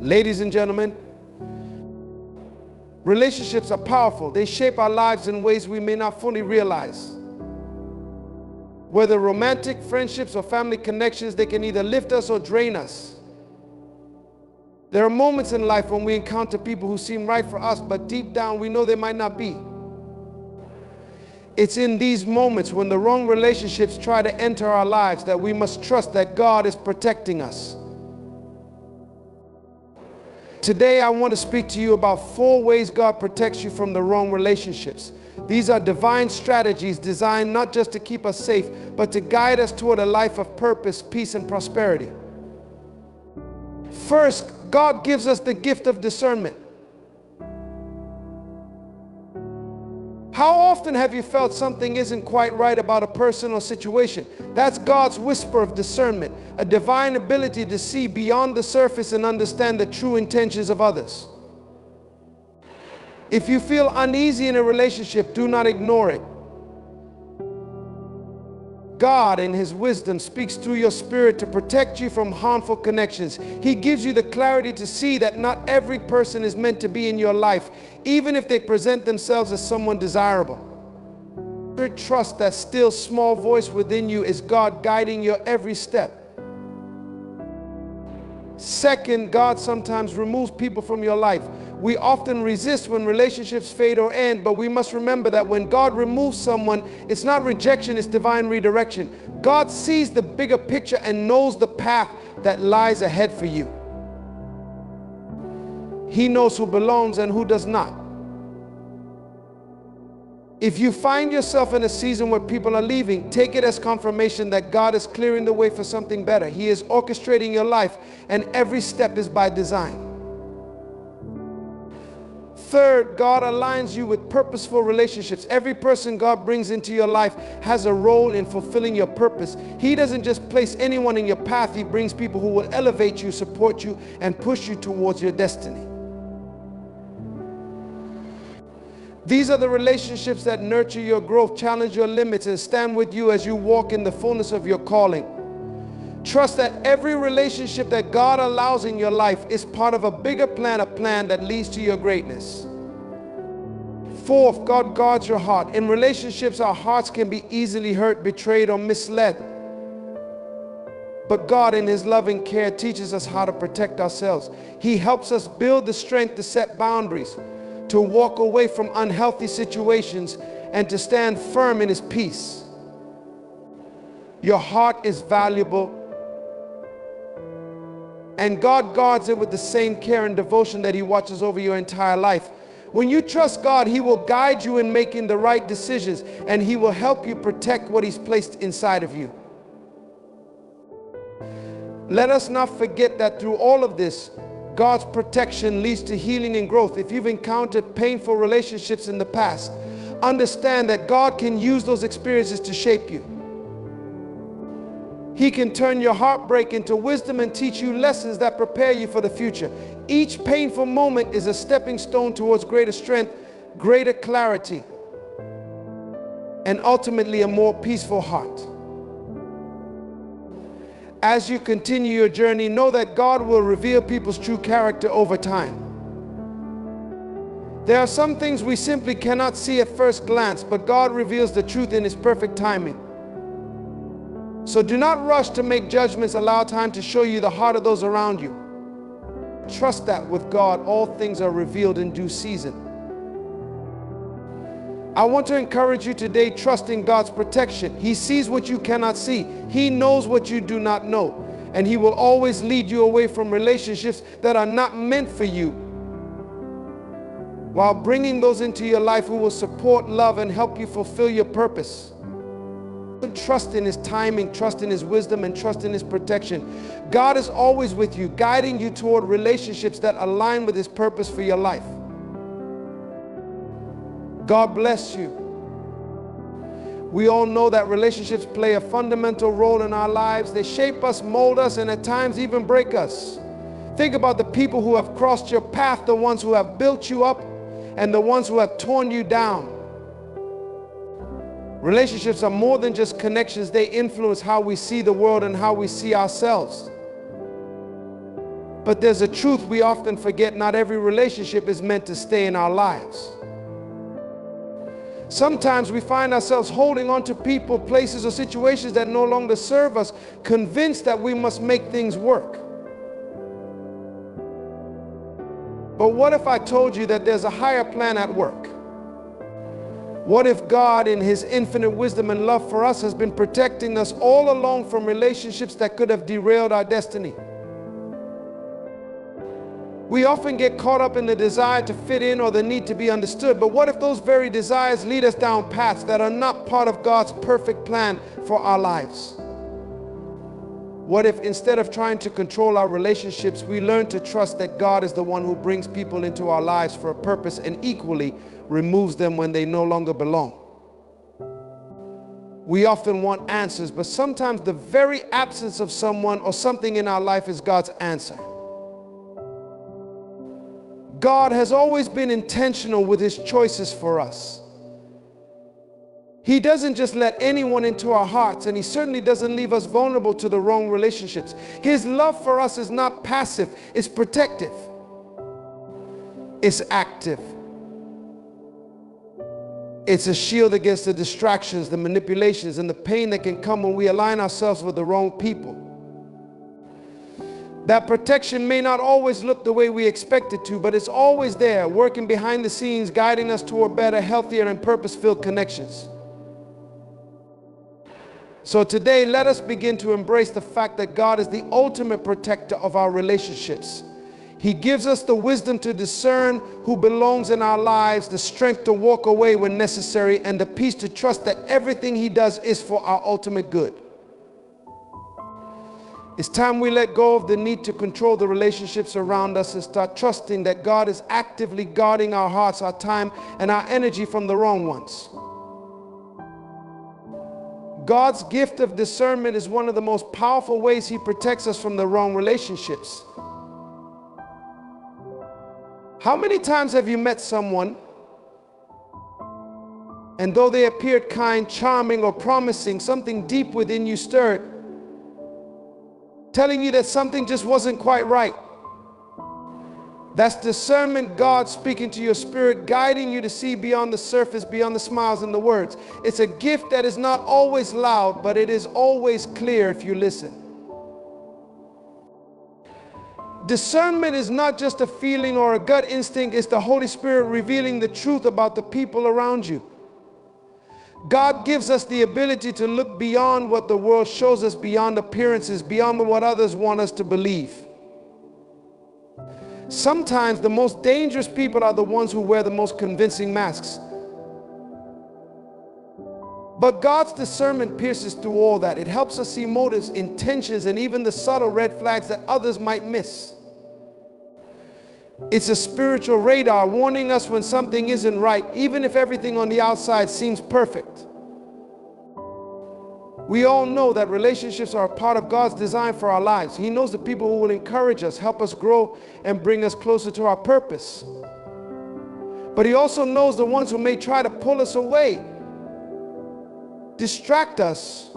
Ladies and gentlemen, relationships are powerful. They shape our lives in ways we may not fully realize. Whether romantic, friendships, or family connections, they can either lift us or drain us. There are moments in life when we encounter people who seem right for us, but deep down we know they might not be. It's in these moments when the wrong relationships try to enter our lives that we must trust that God is protecting us. Today I want to speak to you about 4 ways God protects you from the wrong relationships. These are divine strategies designed not just to keep us safe, but to guide us toward a life of purpose, peace, and prosperity. First, God gives us the gift of discernment. How often have you felt something isn't quite right about a person or situation? That's God's whisper of discernment, a divine ability to see beyond the surface and understand the true intentions of others. If you feel uneasy in a relationship, do not ignore it. God, in His wisdom, speaks through your spirit to protect you from harmful connections. He gives you the clarity to see that not every person is meant to be in your life, even if they present themselves as someone desirable. Trust that still small voice within you is God guiding your every step. Second, God sometimes removes people from your life. We often resist when relationships fade or end, but we must remember that when God removes someone, it's not rejection, it's divine redirection. God sees the bigger picture and knows the path that lies ahead for you. He knows who belongs and who does not. If you find yourself in a season where people are leaving, take it as confirmation that God is clearing the way for something better. He is orchestrating your life, and every step is by design. Third, God aligns you with purposeful relationships. Every person God brings into your life has a role in fulfilling your purpose. He doesn't just place anyone in your path. He brings people who will elevate you, support you, and push you towards your destiny. These are the relationships that nurture your growth, challenge your limits, and stand with you as you walk in the fullness of your calling. Trust that every relationship that God allows in your life is part of a bigger plan, a plan that leads to your greatness. Fourth, God guards your heart. In relationships, our hearts can be easily hurt, betrayed, or misled. But God, in His loving care, teaches us how to protect ourselves. He helps us build the strength to set boundaries, to walk away from unhealthy situations, and to stand firm in His peace. Your heart is valuable, and God guards it with the same care and devotion that He watches over your entire life. When you trust God, He will guide you in making the right decisions, and He will help you protect what He's placed inside of you. Let us not forget that through all of this, God's protection leads to healing and growth. If you've encountered painful relationships in the past, understand that God can use those experiences to shape you. He can turn your heartbreak into wisdom and teach you lessons that prepare you for the future. Each painful moment is a stepping stone towards greater strength, greater clarity, and ultimately a more peaceful heart. As you continue your journey, know that God will reveal people's true character over time. There are some things we simply cannot see at first glance, but God reveals the truth in His perfect timing. So do not rush to make judgments. Allow time to show you the heart of those around you. Trust that with God, all things are revealed in due season. I want to encourage you today, trust in God's protection. He sees what you cannot see. He knows what you do not know. And He will always lead you away from relationships that are not meant for you, while bringing those into your life who will support, love, and help you fulfill your purpose. Trust in His timing, trust in His wisdom, and trust in His protection. God is always with you, guiding you toward relationships that align with His purpose for your life. God bless you. We all know that relationships play a fundamental role in our lives. They shape us, mold us, and at times even break us. Think about the people who have crossed your path, the ones who have built you up, and the ones who have torn you down. Relationships are more than just connections. They influence how we see the world and how we see ourselves. But there's a truth we often forget: not every relationship is meant to stay in our lives. Sometimes we find ourselves holding on to people, places, or situations that no longer serve us, convinced that we must make things work. But what if I told you that there's a higher plan at work? What if God, in His infinite wisdom and love for us, has been protecting us all along from relationships that could have derailed our destiny? We often get caught up in the desire to fit in or the need to be understood. But what if those very desires lead us down paths that are not part of God's perfect plan for our lives? What if, instead of trying to control our relationships, we learn to trust that God is the one who brings people into our lives for a purpose and equally removes them when they no longer belong? We often want answers, but sometimes the very absence of someone or something in our life is God's answer. God has always been intentional with His choices for us. He doesn't just let anyone into our hearts, and He certainly doesn't leave us vulnerable to the wrong relationships. His love for us is not passive, it's protective. It's active. It's a shield against the distractions, the manipulations, and the pain that can come when we align ourselves with the wrong people. That protection may not always look the way we expect it to, but it's always there, working behind the scenes, guiding us toward better, healthier, and purpose-filled connections. So today, let us begin to embrace the fact that God is the ultimate protector of our relationships. He gives us the wisdom to discern who belongs in our lives, the strength to walk away when necessary, and the peace to trust that everything He does is for our ultimate good. It's time we let go of the need to control the relationships around us and start trusting that God is actively guarding our hearts, our time, and our energy from the wrong ones. God's gift of discernment is one of the most powerful ways He protects us from the wrong relationships. How many times have you met someone, and though they appeared kind, charming, or promising, something deep within you stirred, telling you that something just wasn't quite right? That's discernment, God speaking to your spirit, guiding you to see beyond the surface, beyond the smiles and the words. It's a gift that is not always loud, but it is always clear if you listen. Discernment is not just a feeling or a gut instinct, it's the Holy Spirit revealing the truth about the people around you. God gives us the ability to look beyond what the world shows us, beyond appearances, beyond what others want us to believe. Sometimes the most dangerous people are the ones who wear the most convincing masks. But God's discernment pierces through all that. It helps us see motives, intentions, and even the subtle red flags that others might miss. It's a spiritual radar warning us when something isn't right, even if everything on the outside seems perfect. We all know that relationships are a part of God's design for our lives. He knows the people who will encourage us, help us grow, and bring us closer to our purpose. But He also knows the ones who may try to pull us away, distract us,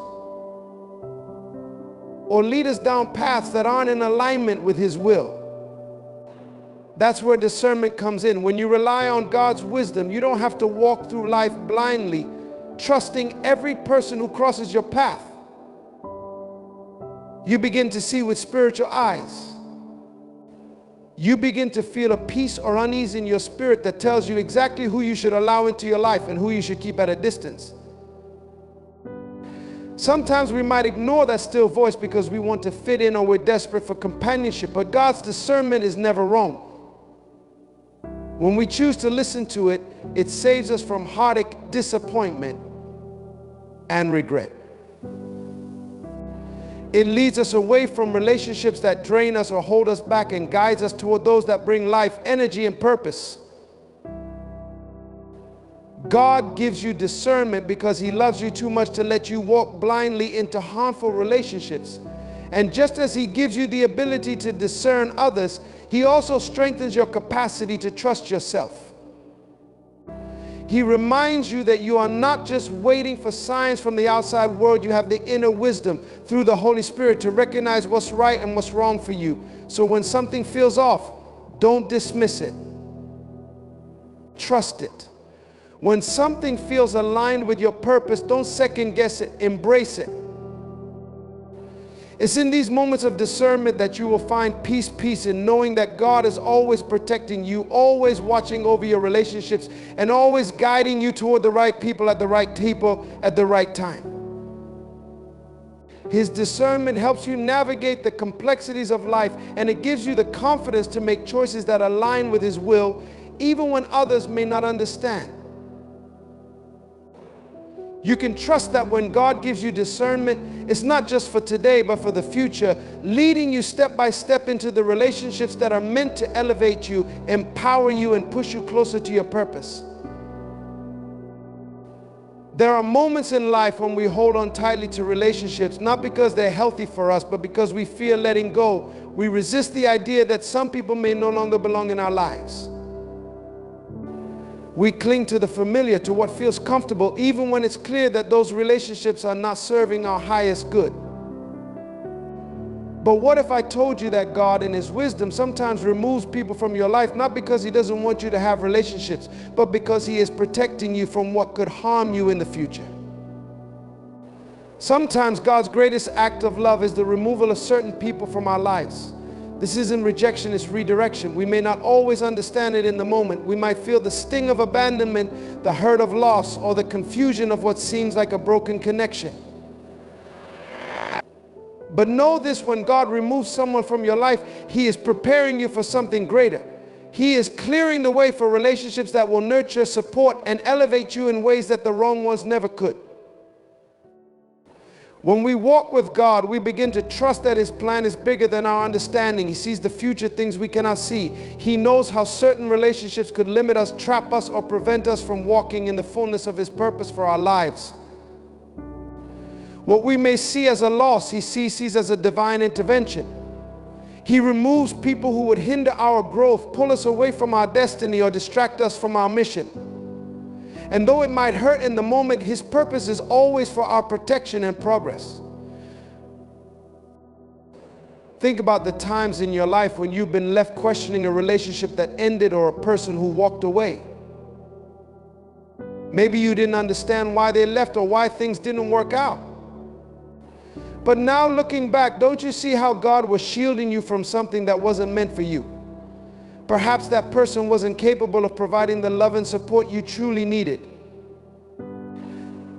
or lead us down paths that aren't in alignment with His will. That's where discernment comes in. When you rely on God's wisdom, you don't have to walk through life blindly, trusting every person who crosses your path. You begin to see with spiritual eyes. You begin to feel a peace or unease in your spirit that tells you exactly who you should allow into your life and who you should keep at a distance. Sometimes we might ignore that still voice because we want to fit in or we're desperate for companionship, but God's discernment is never wrong. When we choose to listen to it, it saves us from heartache, disappointment, and regret. It leads us away from relationships that drain us or hold us back and guides us toward those that bring life, energy, and purpose. God gives you discernment because He loves you too much to let you walk blindly into harmful relationships. And just as He gives you the ability to discern others, He also strengthens your capacity to trust yourself. He reminds you that you are not just waiting for signs from the outside world. You have the inner wisdom through the Holy Spirit to recognize what's right and what's wrong for you. So when something feels off, don't dismiss it. Trust it. When something feels aligned with your purpose, don't second guess it. Embrace it. It's in these moments of discernment that you will find peace in knowing that God is always protecting you, always watching over your relationships, and always guiding you toward the right people at the right time. His discernment helps you navigate the complexities of life, and it gives you the confidence to make choices that align with His will, even when others may not understand. You can trust that when God gives you discernment, it's not just for today, but for the future, leading you step by step into the relationships that are meant to elevate you, empower you, and push you closer to your purpose. There are moments in life when we hold on tightly to relationships, not because they're healthy for us, but because we fear letting go. We resist the idea that some people may no longer belong in our lives. We cling to the familiar, to what feels comfortable, even when it's clear that those relationships are not serving our highest good. But what if I told you that God in His wisdom sometimes removes people from your life, not because He doesn't want you to have relationships, but because He is protecting you from what could harm you in the future? Sometimes God's greatest act of love is the removal of certain people from our lives. This isn't rejection, it's redirection. We may not always understand it in the moment. We might feel the sting of abandonment, the hurt of loss, or the confusion of what seems like a broken connection. But know this: when God removes someone from your life, He is preparing you for something greater. He is clearing the way for relationships that will nurture, support, and elevate you in ways that the wrong ones never could. When we walk with God, we begin to trust that His plan is bigger than our understanding. He sees the future things we cannot see. He knows how certain relationships could limit us, trap us, or prevent us from walking in the fullness of His purpose for our lives. What we may see as a loss, He sees as a divine intervention. He removes people who would hinder our growth, pull us away from our destiny, or distract us from our mission. And though it might hurt in the moment, His purpose is always for our protection and progress. Think about the times in your life when you've been left questioning a relationship that ended or a person who walked away. Maybe you didn't understand why they left or why things didn't work out. But now looking back, don't you see how God was shielding you from something that wasn't meant for you? Perhaps that person wasn't capable of providing the love and support you truly needed.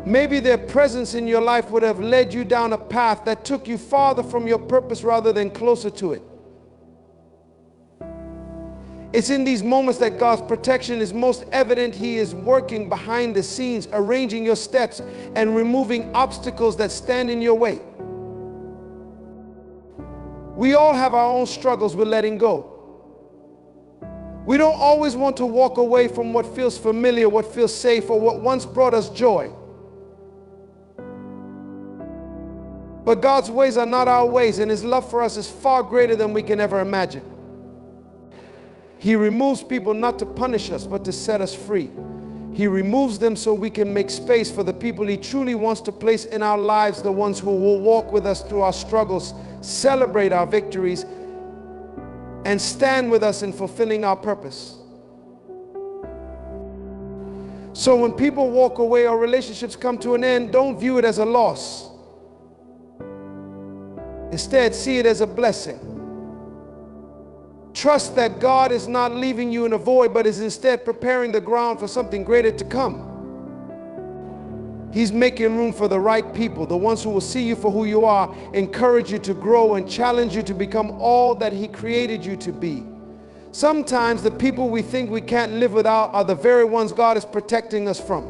Maybe their presence in your life would have led you down a path that took you farther from your purpose rather than closer to it. It's in these moments that God's protection is most evident. He is working behind the scenes, arranging your steps and removing obstacles that stand in your way. We all have our own struggles with letting go. We don't always want to walk away from what feels familiar, what feels safe, or what once brought us joy. But God's ways are not our ways, and His love for us is far greater than we can ever imagine. He removes people not to punish us, but to set us free. He removes them so we can make space for the people He truly wants to place in our lives, the ones who will walk with us through our struggles, celebrate our victories, and stand with us in fulfilling our purpose. So when people walk away or relationships come to an end, don't view it as a loss. Instead, see it as a blessing. Trust that God is not leaving you in a void, but is instead preparing the ground for something greater to come. He's making room for the right people, the ones who will see you for who you are, encourage you to grow, and challenge you to become all that He created you to be. Sometimes the people we think we can't live without are the very ones God is protecting us from.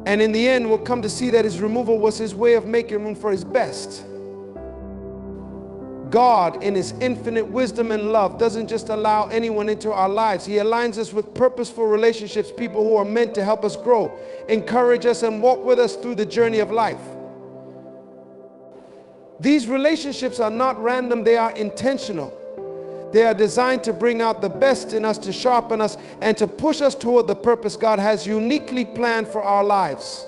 And in the end, we'll come to see that His removal was His way of making room for His best. God, in His infinite wisdom and love, doesn't just allow anyone into our lives. He aligns us with purposeful relationships, people who are meant to help us grow, encourage us, and walk with us through the journey of life. These relationships are not random, they are intentional. They are designed to bring out the best in us, to sharpen us, and to push us toward the purpose God has uniquely planned for our lives.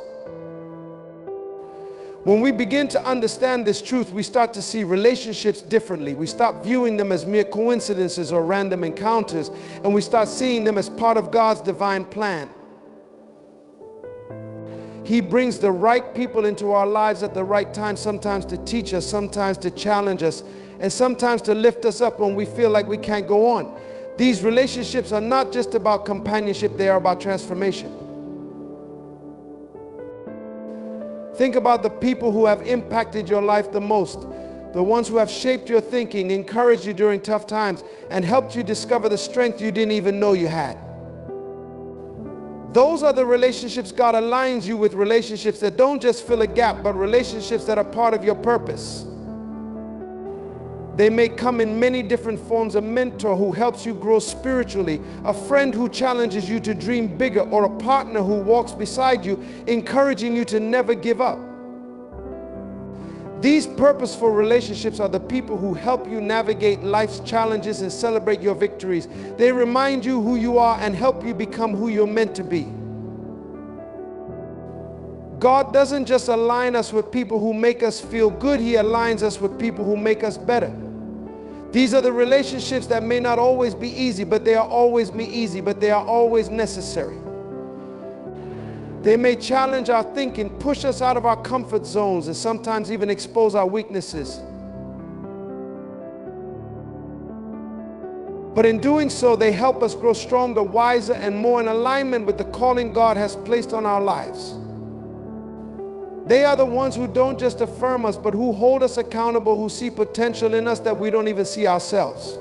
When we begin to understand this truth, we start to see relationships differently. We stop viewing them as mere coincidences or random encounters, and we start seeing them as part of God's divine plan. He brings the right people into our lives at the right time, sometimes to teach us, sometimes to challenge us, and sometimes to lift us up when we feel like we can't go on. These relationships are not just about companionship, they are about transformation. Think about the people who have impacted your life the most, the ones who have shaped your thinking, encouraged you during tough times, and helped you discover the strength you didn't even know you had. Those are the relationships God aligns you with, relationships that don't just fill a gap, but relationships that are part of your purpose. They may come in many different forms: a mentor who helps you grow spiritually, a friend who challenges you to dream bigger, or a partner who walks beside you, encouraging you to never give up. These purposeful relationships are the people who help you navigate life's challenges and celebrate your victories. They remind you who you are and help you become who you're meant to be. God doesn't just align us with people who make us feel good, He aligns us with people who make us better. These are the relationships that may not always be easy, but they are always necessary. They may challenge our thinking, push us out of our comfort zones, and sometimes even expose our weaknesses. But in doing so, they help us grow stronger, wiser, and more in alignment with the calling God has placed on our lives. They are the ones who don't just affirm us, but who hold us accountable, who see potential in us that we don't even see ourselves.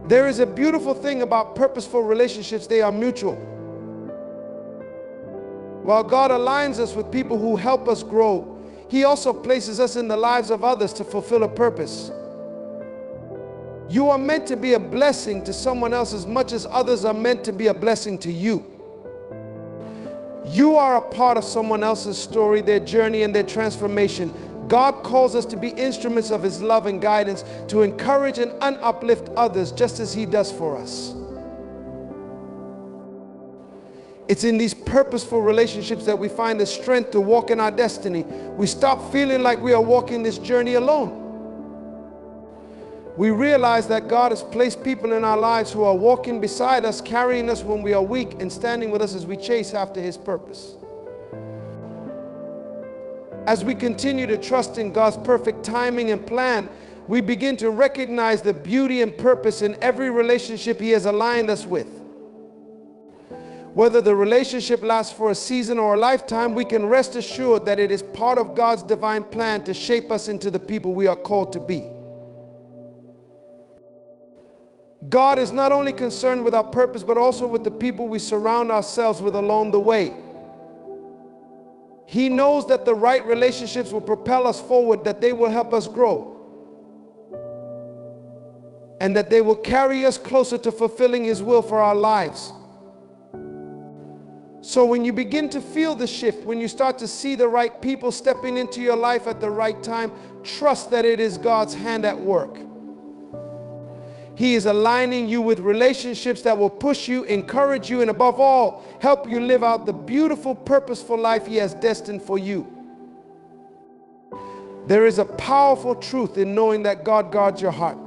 There is a beautiful thing about purposeful relationships: they are mutual. While God aligns us with people who help us grow, He also places us in the lives of others to fulfill a purpose. You are meant to be a blessing to someone else as much as others are meant to be a blessing to you. You are a part of someone else's story, their journey, and their transformation. God calls us to be instruments of His love and guidance, to encourage and uplift others just as He does for us. It's in these purposeful relationships that we find the strength to walk in our destiny. We stop feeling like we are walking this journey alone. We realize that God has placed people in our lives who are walking beside us, carrying us when we are weak, and standing with us as we chase after His purpose. As we continue to trust in God's perfect timing and plan, we begin to recognize the beauty and purpose in every relationship He has aligned us with. Whether the relationship lasts for a season or a lifetime, we can rest assured that it is part of God's divine plan to shape us into the people we are called to be. God is not only concerned with our purpose, but also with the people we surround ourselves with along the way. He knows that the right relationships will propel us forward, that they will help us grow, and that they will carry us closer to fulfilling His will for our lives. So when you begin to feel the shift, when you start to see the right people stepping into your life at the right time, trust that it is God's hand at work. He is aligning you with relationships that will push you, encourage you, and above all, help you live out the beautiful, purposeful life He has destined for you. There is a powerful truth in knowing that God guards your heart.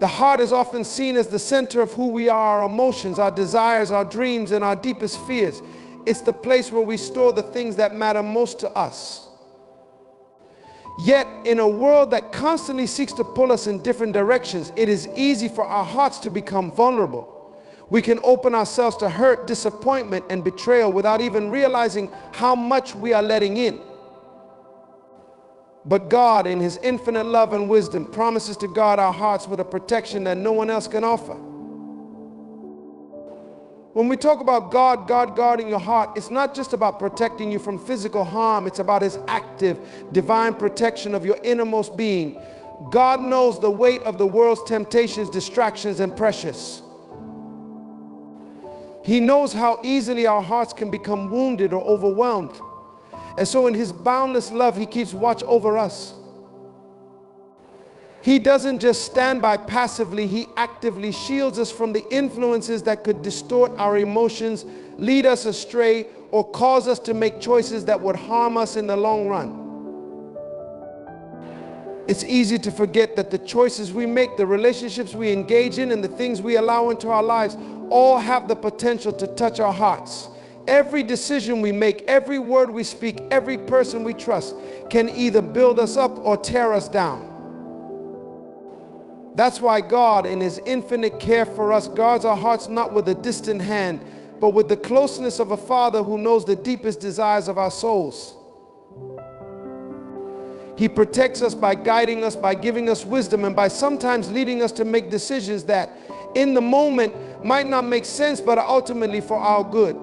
The heart is often seen as the center of who we are, our emotions, our desires, our dreams, and our deepest fears. It's the place where we store the things that matter most to us. Yet, in a world that constantly seeks to pull us in different directions, it is easy for our hearts to become vulnerable. We can open ourselves to hurt, disappointment, and betrayal without even realizing how much we are letting in. But God, in His infinite love and wisdom, promises to guard our hearts with a protection that no one else can offer. When we talk about God guarding your heart, it's not just about protecting you from physical harm. It's about His active, divine protection of your innermost being. God knows the weight of the world's temptations, distractions, and pressures. He knows how easily our hearts can become wounded or overwhelmed. And so in His boundless love, He keeps watch over us. He doesn't just stand by passively, he actively shields us from the influences that could distort our emotions, lead us astray, or cause us to make choices that would harm us in the long run. It's easy to forget that the choices we make, the relationships we engage in, and the things we allow into our lives all have the potential to touch our hearts. Every decision we make, every word we speak, every person we trust can either build us up or tear us down. That's why God, in his infinite care for us, guards our hearts not with a distant hand, but with the closeness of a father who knows the deepest desires of our souls. He protects us by guiding us, by giving us wisdom, and by sometimes leading us to make decisions that in the moment might not make sense, but are ultimately for our good.